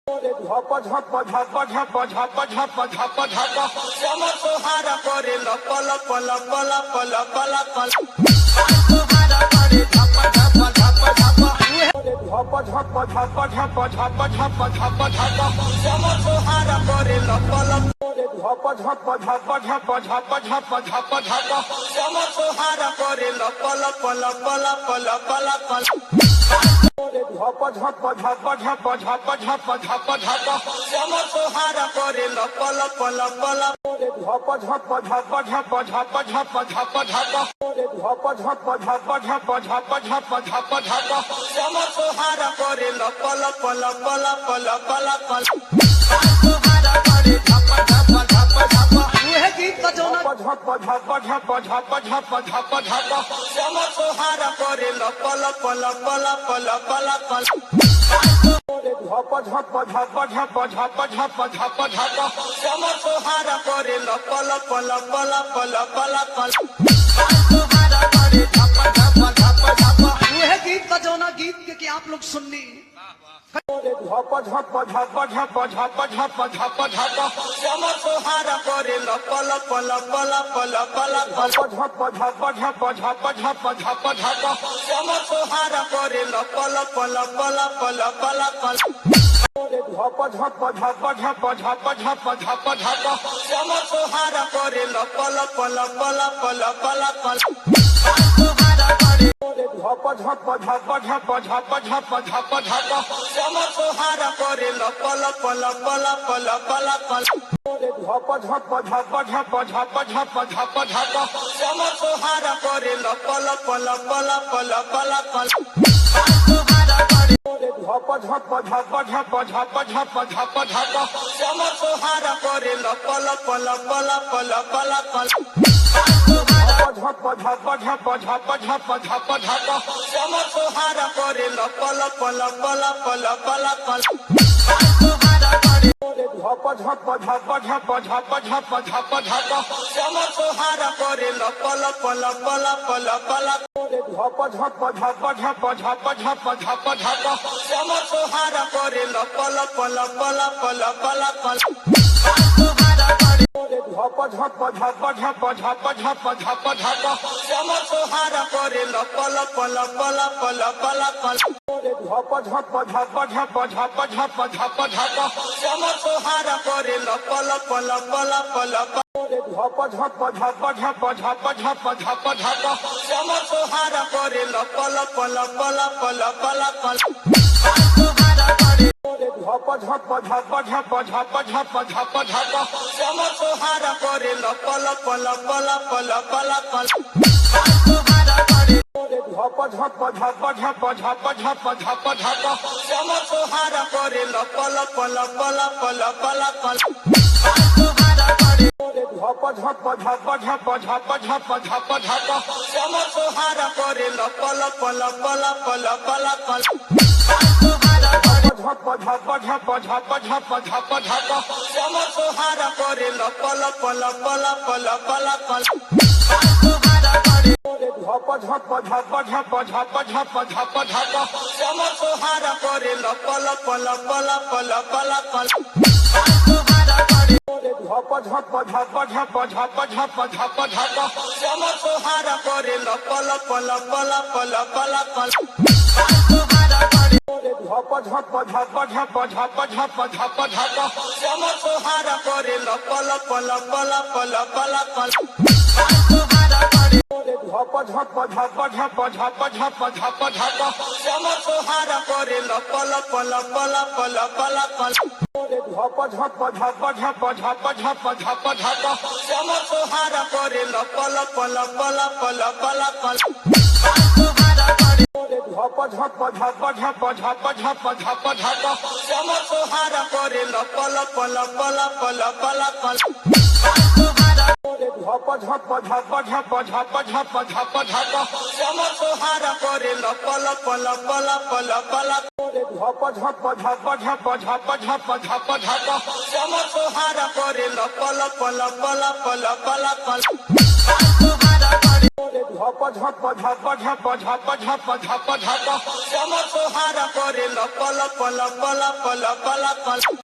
झप झप झप झप झप झप झप झप समसोहारा करे लप लप लप लप लप लप समसोहारा करे झप झप झप झप झप झप झप झप झप झप झप झप समसोहारा करे लप लप झप झप झप झप झप झप झप झप समसोहारा करे लप लप लप लप लप लप झप झप झप झप झप झप झप झप समसोहारा करे लप लप लप लप झप झप झप झप झप झप झप झप झप झप झप झप झप झप झप झप समसोहारा करे लप लप लप लप लप लप समसोहारा करे झप झप झप झप वह गीत बजाना झप झप झप झप झप झप झप समसोहारा करे लप लप लप लप लप लप झप झप झप झप झप झप झप झप समसोहारा करे लप लप लप लप लप लप समसोहारा करे झप झप झप झप वह गीत बजाना गीत के आप लोग सुननी झप झप झप झप झप झप झप झप समसोहारा करे लप लप लप लप लप लप झप झप झप झप झप झप झप समसोहारा करे लप लप लप लप लप लप झप झप झप झप झप झप झप झप समसोहारा करे लप लप लप लप लप लप समसोहारा करे झप झप झप झप झप झप झप झप समसोहारा करे लप लप लप लप लप लप झप झप झप झप झप झप झप झप समसोहारा करे लप लप लप लप लप लप समसोहारा करे झप झप झप झप झप झप झप झप समसोहारा करे लप लप लप लप लप लप झप झप झप झप झप झप झप समसोहारा करे लप लप लप लप लप लप समसोहारा करे झप झप झप झप झप झप झप झप समसोहारा करे लप लप लप लप लप लप झप झप झप झप झप झप झप झप समसोहारा करे लप लप लप लप लप लप समसोहारा करे झप झप झप झप झप झप झप झप समसोहारा करे लप लप लप लप लप लप झप झप झप झप झप झप झप झप समसोहारा करे लप लप लप लप लप झप झप झप झप झप झप झप झप समसोहारा करे लप लप लप लप लप लप समसोहारा करे झप झप झप झप झप झप झप झप समसोहारा करे लप लप लप लप लप लप समसोहारा करे झप झप झप झप झप झप झप झप समसोहारा करे लप लप लप लप लप लप समसोहारा करे झप झप झप झप झप झप झप झप समसोहारा करे लप लप लप लप लप लप समसोहारा करे झप झप झप झप झप झप झप समसोहारा करे लप लप लप लप लप लप समसोहारा करे झप झप झप झप झप झप झप झप समसोहारा करे लप लप लप लप लप लप समसोहारा करे झप झप झप झप झप झप झप झप समसोहारा करे लप लप लप लप लप लप समसोहारा करे झप झप झप झप झप झप झप झप समसोहारा करे लप लप लप लप लप लप समसोहारा करे झप झप झप झप झप झप झप झप समसोहारा करे लप लप लप लप लप लप झप झप झप झप झप झप झप झप समसोहारा करे लप लप लप लप लप लप समसोहारा करे झप झप झप झप झप झप झप झप समसोहारा करे लप लप लप लप लप लप समसोहारा झप झप झप झप झप झप झप झप समसोहारा करे लप लप लप लप लप लप झप झप झप झप झप झप झप झप समसोहारा करे लप लप लप लप लप लप समसोहारा करे ঝপ ঝপ ঝপ ঝপ ঝপ ঝপ ঝপ ঝপ সমতহারা করে lop lop lop lop lop lop